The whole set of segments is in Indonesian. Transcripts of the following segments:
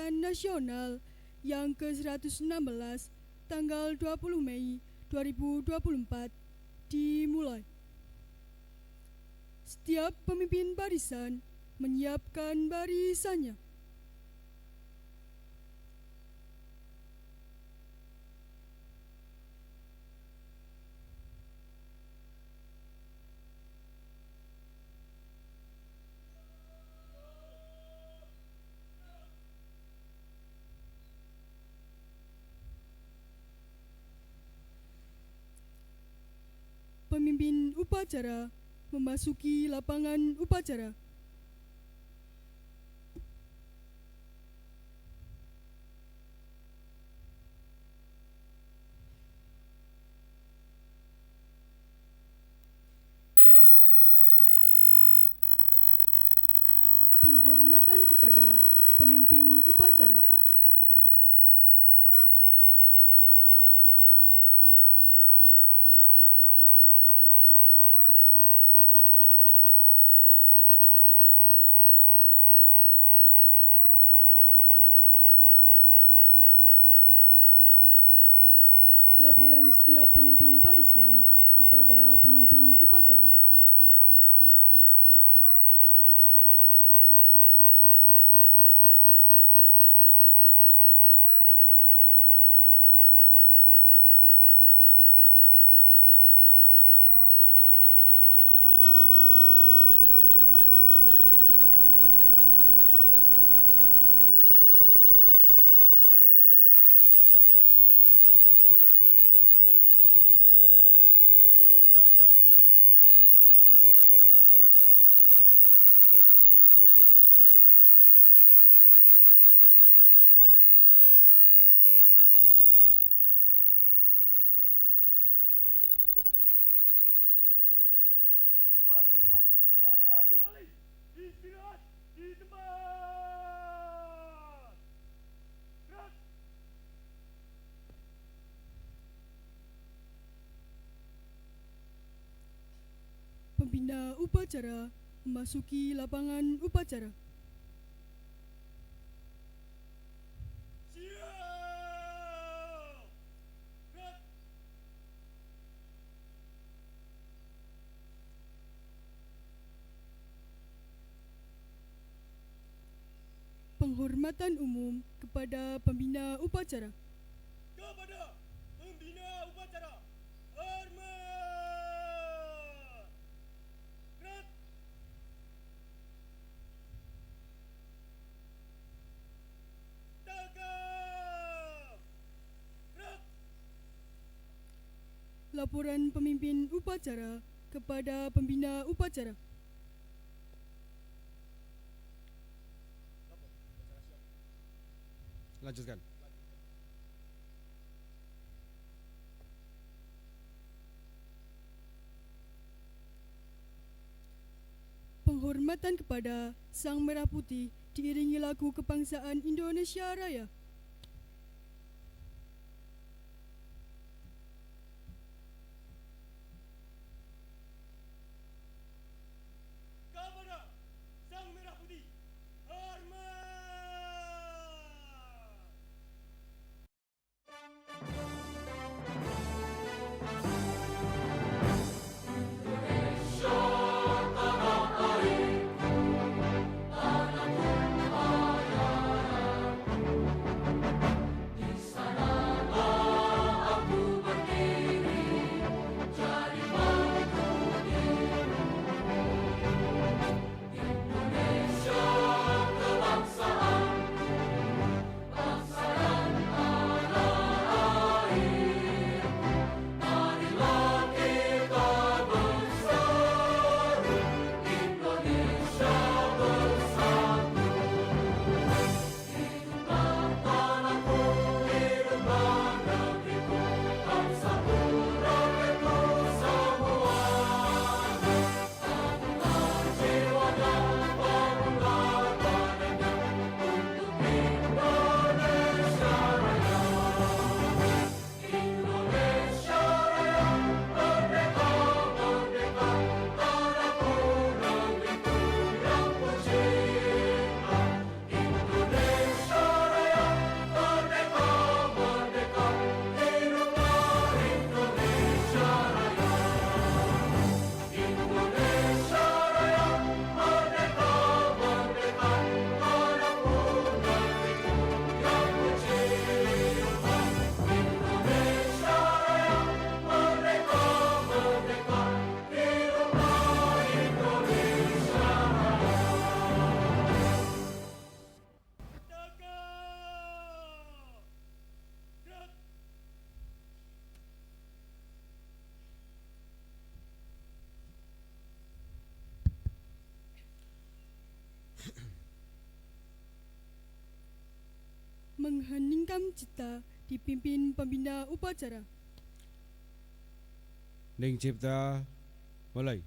Kebangsaan Nasional yang ke-116 tanggal 20 Mei 2024 dimulai. Setiap pemimpin barisan menyiapkan barisannya. Pemimpin upacara memasuki lapangan upacara. Penghormatan kepada pemimpin upacara. Laporan setiap pemimpin barisan kepada pemimpin upacara. Tugas saya ambil alih. Istirahat di tempat. Gerak. Pembina upacara memasuki lapangan upacara. Siap. Gerak. Penghormatan umum kepada pembina upacara. Kepada pembina upacara. Hormat. Gerak. Tagap. Gerak. Laporan pemimpin upacara kepada pembina upacara. Lanjutkan. Penghormatan kepada Sang Merah Putih diiringi lagu kebangsaan Indonesia Raya. Kepada Sang Merah Putih. Hormat. mengheningkan cipta dipimpin pembina upacara. Ning Cipta, mulai.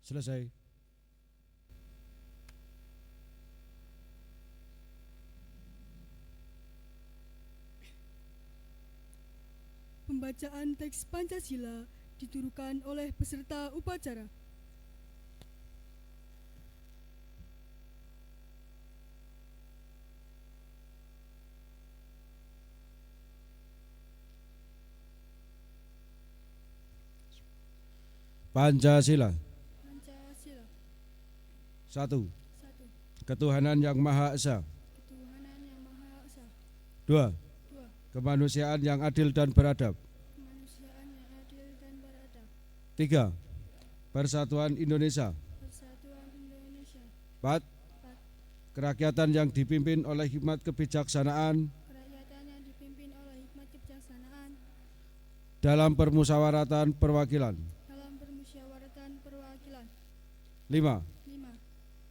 Selesai. Pembacaan teks Pancasila dituturkan oleh peserta upacara. Pancasila. Pancasila. 1. 1. Ketuhanan yang Maha Esa. Ketuhanan yang Maha Esa. 2. 2. Kemanusiaan yang adil dan beradab. Kemanusiaan yang adil dan beradab. 3. Persatuan Indonesia. Persatuan Indonesia. 4. Kerakyatan yang dipimpin oleh hikmat kebijaksanaan Kerakyatan yang dipimpin oleh hikmat kebijaksanaan dalam permusyawaratan perwakilan. dalam permusyawaratan perwakilan. 5. 5.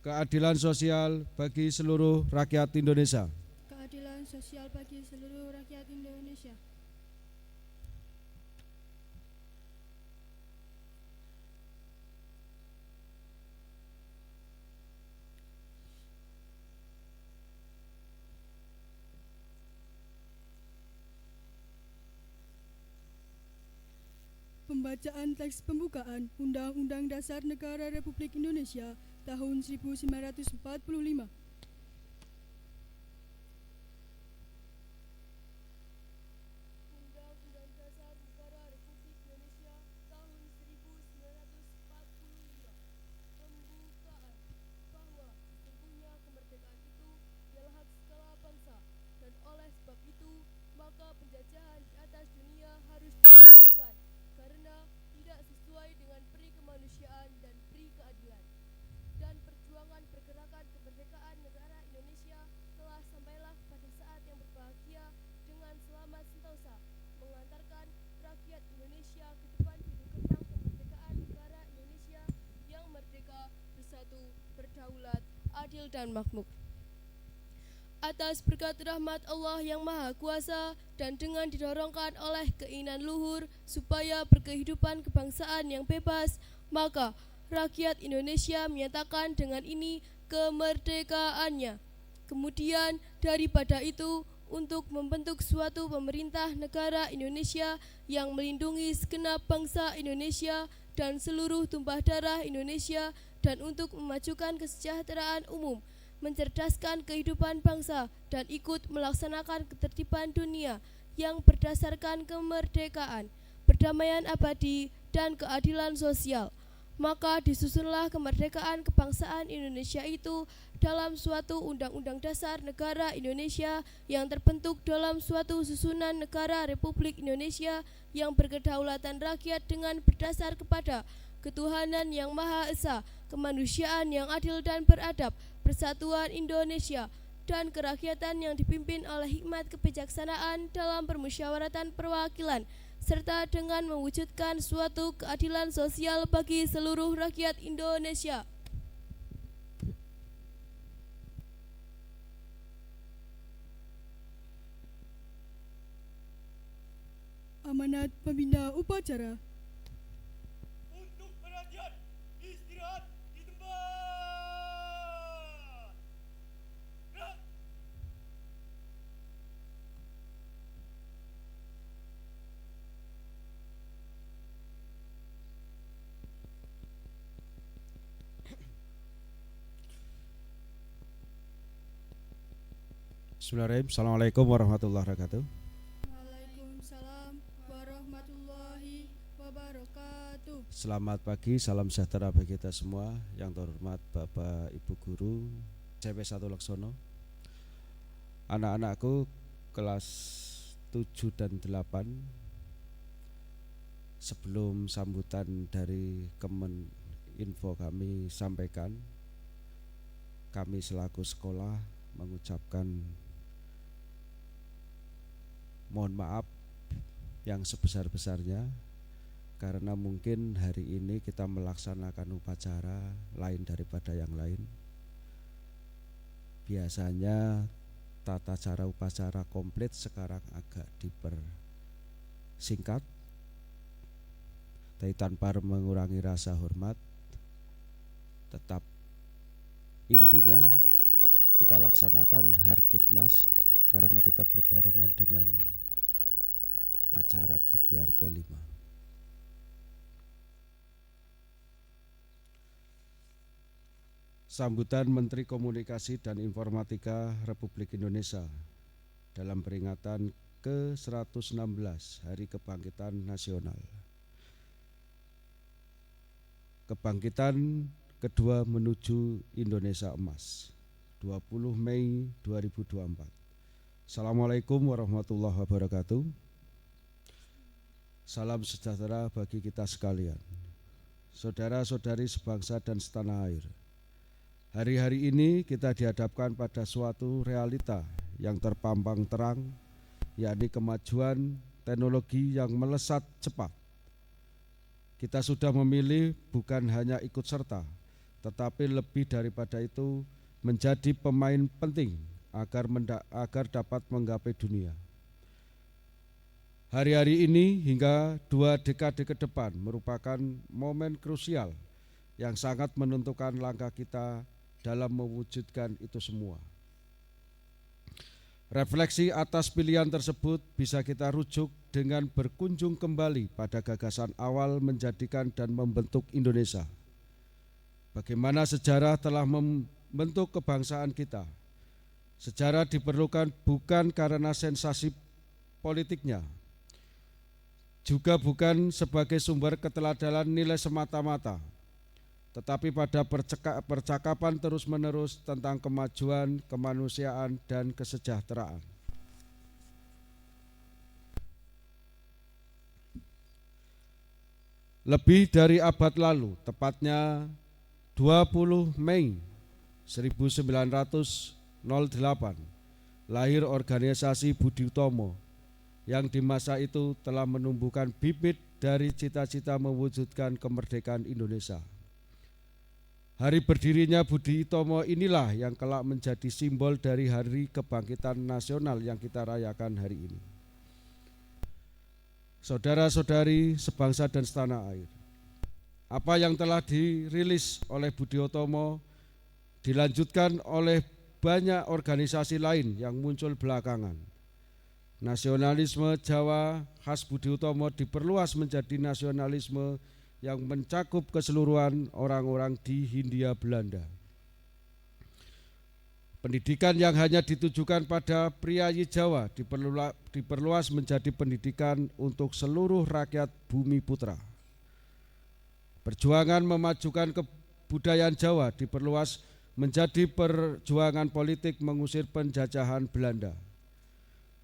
Keadilan sosial bagi seluruh rakyat Indonesia. Keadilan sosial bagi seluruh rakyat Indonesia. Pembacaan teks pembukaan Undang-Undang Dasar Negara Republik Indonesia tahun 1945. Undang-Undang Dasar Negara Republik Indonesia tahun 1945. Pembukaan bahwa sesungguhnya kemerdekaan itu adalah hak segala bangsa, dan oleh sebab itu maka penjajahan di atas dunia harus dihapuskan karena tidak sesuai dengan peri kemanusiaan dan peri keadilan. Dan perjuangan pergerakan kemerdekaan negara Indonesia telah sampailah pada saat yang berbahagia dengan selamat sentosa mengantarkan rakyat Indonesia ke depan pintu gerbang kemerdekaan negara Indonesia yang merdeka, bersatu, berdaulat, adil dan makmur. Atas berkat rahmat Allah yang Maha Kuasa dan dengan didorongkan oleh keinginan luhur supaya berkehidupan kebangsaan yang bebas, maka rakyat Indonesia menyatakan dengan ini kemerdekaannya. Kemudian daripada itu, untuk membentuk suatu pemerintah negara Indonesia yang melindungi segenap bangsa Indonesia dan seluruh tumpah darah Indonesia, dan untuk memajukan kesejahteraan umum, mencerdaskan kehidupan bangsa, dan ikut melaksanakan ketertiban dunia yang berdasarkan kemerdekaan. perdamaian abadi, dan keadilan sosial. Maka disusunlah kemerdekaan kebangsaan Indonesia itu dalam suatu undang-undang dasar negara Indonesia yang terbentuk dalam suatu susunan negara Republik Indonesia yang berkedaulatan rakyat dengan berdasar kepada ketuhanan yang Maha Esa, kemanusiaan yang adil dan beradab, persatuan Indonesia, dan kerakyatan yang dipimpin oleh hikmat kebijaksanaan dalam permusyawaratan perwakilan, serta dengan mewujudkan suatu keadilan sosial bagi seluruh rakyat Indonesia. Amanat pembina upacara. Untuk perhatian, istirahat di tempat. Gerak. Bismillahirrahmanirrahim. Assalamualaikum warahmatullahi wabarakatuh. Waalaikumsalam warahmatullahi wabarakatuh. Selamat pagi, salam sejahtera bagi kita semua. Yang terhormat Bapak Ibu Guru CP1 Laksono, anak-anakku kelas 7 dan 8. Sebelum sambutan dari Kemeninfo kami sampaikan, kami selaku sekolah mengucapkan mohon maaf yang sebesar-besarnya karena mungkin hari ini kita melaksanakan upacara lain daripada yang lain. Biasanya tata cara upacara komplit, sekarang agak dipersingkat, tapi tanpa mengurangi rasa hormat. Tetap intinya kita laksanakan Harkitnas karena kita berbarengan dengan acara Gebyar P5. Sambutan Menteri Komunikasi dan Informatika Republik Indonesia dalam peringatan ke-116 Hari Kebangkitan Nasional. Kebangkitan kedua menuju Indonesia Emas, 20 Mei 2024. Assalamualaikum warahmatullahi wabarakatuh. Salam sejahtera bagi kita sekalian, saudara-saudari sebangsa dan setanah air. Hari-hari ini kita dihadapkan pada suatu realita yang terpampang terang, yakni kemajuan teknologi yang melesat cepat. Kita sudah memilih bukan hanya ikut serta, tetapi lebih daripada itu menjadi pemain penting agar dapat menggapai dunia. Hari-hari ini hingga 2 dekade ke depan merupakan momen krusial yang sangat menentukan langkah kita dalam mewujudkan itu semua. Refleksi atas pilihan tersebut bisa kita rujuk dengan berkunjung kembali pada gagasan awal menjadikan dan membentuk Indonesia. Bagaimana sejarah telah membentuk kebangsaan kita. Sejarah diperlukan bukan karena sensasi politiknya, juga bukan sebagai sumber keteladanan nilai semata-mata, tetapi pada percakapan terus-menerus tentang kemajuan, kemanusiaan, dan kesejahteraan. Lebih dari abad lalu, tepatnya 20 Mei 1908, lahir organisasi Budi Utomo yang di masa itu telah menumbuhkan bibit dari cita-cita mewujudkan kemerdekaan Indonesia. Hari berdirinya Budi Utomo inilah yang kelak menjadi simbol dari Hari Kebangkitan Nasional yang kita rayakan hari ini. Saudara-saudari sebangsa dan setanah air, apa yang telah dirilis oleh Budi Utomo dilanjutkan oleh banyak organisasi lain yang muncul belakangan. Nasionalisme Jawa khas Budi Utomo diperluas menjadi nasionalisme yang mencakup keseluruhan orang-orang di Hindia Belanda. Pendidikan yang hanya ditujukan pada priayi Jawa diperluas menjadi pendidikan untuk seluruh rakyat bumi putra. Perjuangan memajukan kebudayaan Jawa diperluas menjadi perjuangan politik mengusir penjajahan Belanda.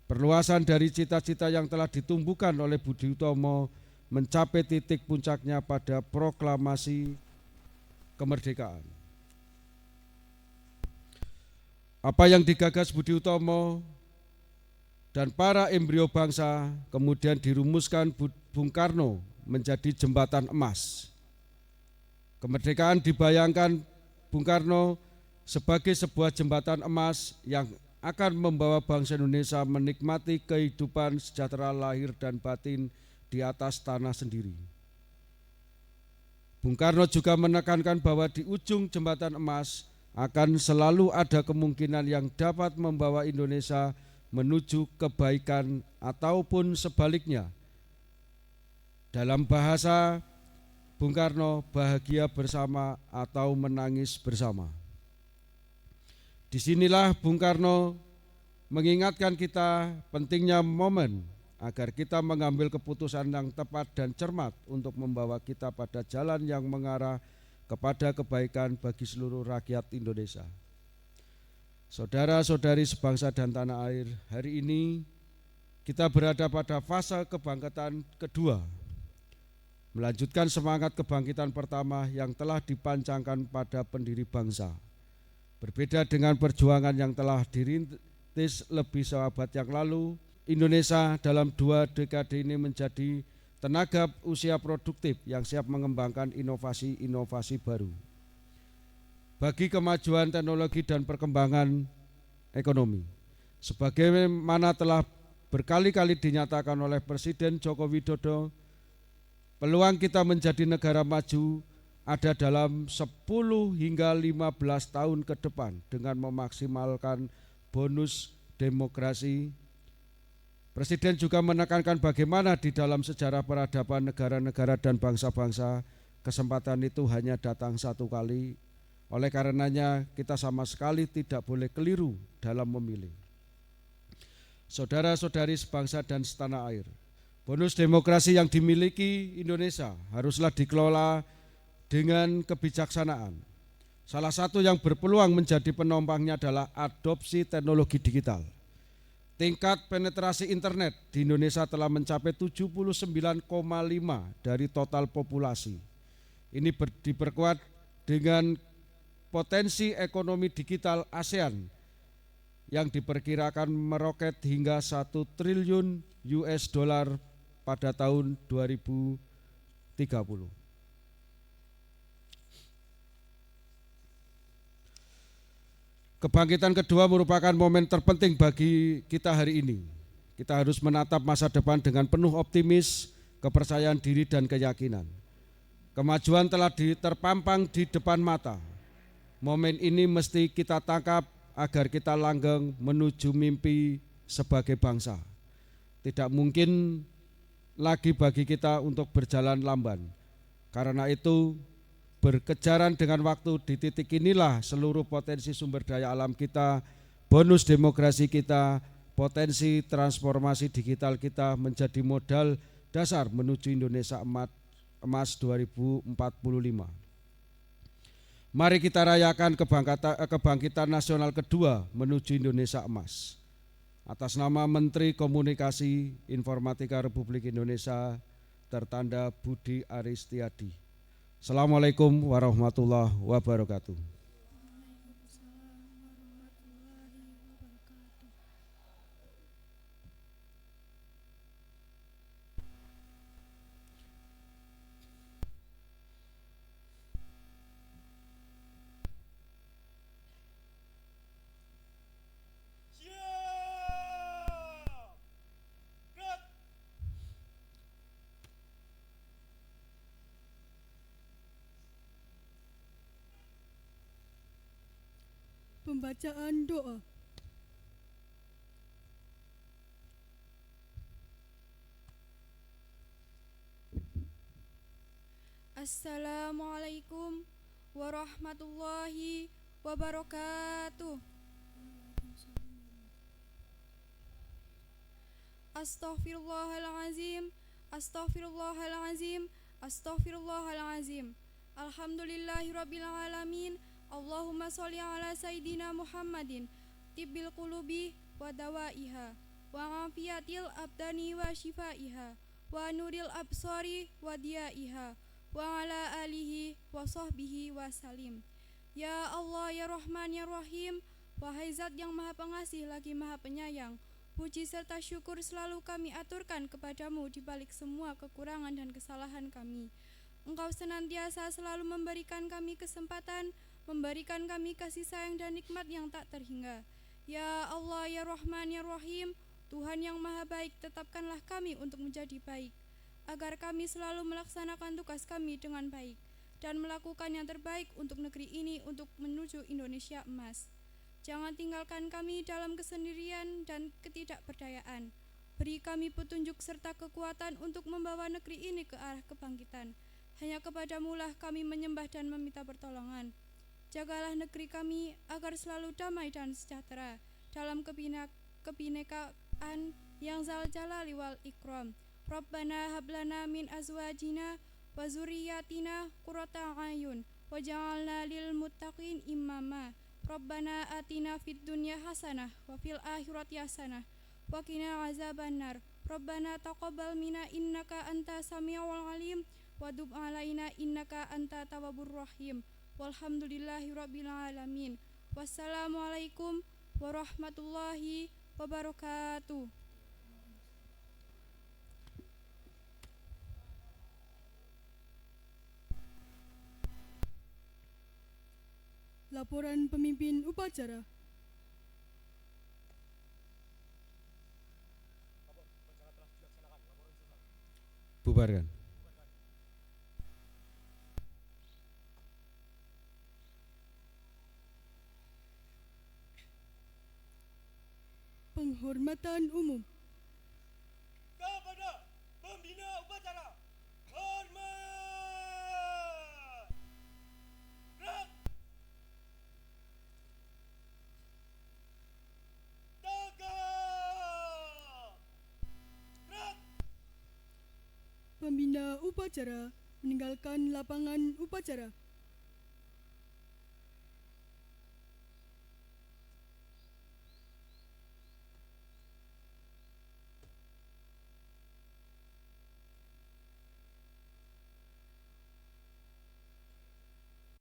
Perluasan dari cita-cita yang telah ditumbuhkan oleh Budi Utomo mencapai titik puncaknya pada proklamasi kemerdekaan. Apa yang digagas Budi Utomo dan para embrio bangsa kemudian dirumuskan Bung Karno menjadi jembatan emas. Kemerdekaan dibayangkan Bung Karno sebagai sebuah jembatan emas yang akan membawa bangsa Indonesia menikmati kehidupan sejahtera lahir dan batin di atas tanah sendiri. Bung Karno juga menekankan bahwa di ujung jembatan emas akan selalu ada kemungkinan yang dapat membawa Indonesia menuju kebaikan ataupun sebaliknya. Dalam bahasa Bung Karno, bahagia bersama atau menangis bersama. Disinilah Bung Karno mengingatkan kita pentingnya momen agar kita mengambil keputusan yang tepat dan cermat untuk membawa kita pada jalan yang mengarah kepada kebaikan bagi seluruh rakyat Indonesia. Saudara-saudari sebangsa dan tanah air, hari ini kita berada pada fase kebangkitan kedua, melanjutkan semangat kebangkitan pertama yang telah dipancangkan pada pendiri bangsa. Berbeda dengan perjuangan yang telah dirintis lebih seabad yang lalu, Indonesia dalam 2 dekade ini menjadi tenaga usia produktif yang siap mengembangkan inovasi-inovasi baru bagi kemajuan teknologi dan perkembangan ekonomi. Sebagaimana telah berkali-kali dinyatakan oleh Presiden Joko Widodo, peluang kita menjadi negara maju ada dalam 10 hingga 15 tahun ke depan dengan memaksimalkan bonus demografi. Presiden juga menekankan bagaimana di dalam sejarah peradaban negara-negara dan bangsa-bangsa kesempatan itu hanya datang satu kali. Oleh karenanya kita sama sekali tidak boleh keliru dalam memilih. Saudara-saudari sebangsa dan setanah air, bonus demografi yang dimiliki Indonesia haruslah dikelola dengan kebijaksanaan. Salah satu yang berpeluang menjadi penopangnya adalah adopsi teknologi digital. Tingkat penetrasi internet di Indonesia telah mencapai 79,5 dari total populasi. Ini diperkuat dengan potensi ekonomi digital ASEAN yang diperkirakan meroket hingga 1 triliun US dollar pada tahun 2030. Kebangkitan kedua merupakan momen terpenting bagi kita hari ini. Kita harus menatap masa depan dengan penuh optimis, kepercayaan diri dan keyakinan. Kemajuan telah terpampang di depan mata. Momen ini mesti kita tangkap agar kita langgeng menuju mimpi sebagai bangsa. Tidak mungkin lagi bagi kita untuk berjalan lamban. Karena itu, berkejaran dengan waktu, di titik inilah seluruh potensi sumber daya alam kita, bonus demografi kita, potensi transformasi digital kita menjadi modal dasar menuju Indonesia emas 2045. Mari kita rayakan kebangkitan nasional kedua menuju Indonesia emas. Atas nama Menteri Komunikasi Informatika Republik Indonesia tertanda Budi Aristiadi. Assalamualaikum warahmatullahi wabarakatuh. Waalaikumsalam warahmatullahi wabarakatuh. Siap! Gerak! Pembacaan doa. Assalamualaikum warahmatullahi wabarakatuh. Astaghfirullahalazim, astaghfirullahalazim, astaghfirullahalazim. Alhamdulillahirabbil alamin. Allahumma sholli ala sayyidina Muhammadin tibbil qulubi wa dawaiha wa afiyatil abdani wa shifaiha wa nuril absari wa diyaiha wa ala alihi wa sahbihi wa salim. Ya Allah, ya Rahman, ya Rahim, wahai Zat yang Maha Pengasih lagi Maha Penyayang, puji serta syukur selalu kami aturkan kepadamu di balik semua kekurangan dan kesalahan kami. Engkau senantiasa selalu memberikan kami kesempatan, memberikan kami kasih sayang dan nikmat yang tak terhingga. Ya Allah, ya Rahman, ya Rahim, Tuhan yang Maha Baik, tetapkanlah kami untuk menjadi baik, agar kami selalu melaksanakan tugas kami dengan baik dan melakukan yang terbaik untuk negeri ini untuk menuju Indonesia emas. Jangan tinggalkan kami dalam kesendirian dan ketidakberdayaan. Beri kami petunjuk serta kekuatan untuk membawa negeri ini ke arah kebangkitan. Hanya kepadamulah kami menyembah dan meminta pertolongan. Jagalah negeri kami agar selalu damai dan sejahtera dalam kebinekaan yang zal jalali wal ikram. Rabbana hablana min azwajina wa zurriyatina qurrata a'yun waj'alna lil muttaqin imama. Rabbana atina fid dunya hasanah wa fil akhirati hasanah wa qina azabannar. Rabbana taqabbal minna innaka antas samiul alim wa tub alaina innaka anta tawwabur rahim. Walhamdulillahirabbil alamin. Wassalamualaikum warahmatullahi wabarakatuh. Laporan pemimpin upacara. Bubarkan. Penghormatan umum. Kepada pembina upacara, hormat. Gerak. Tegak. Gerak. Pembina upacara meninggalkan lapangan upacara.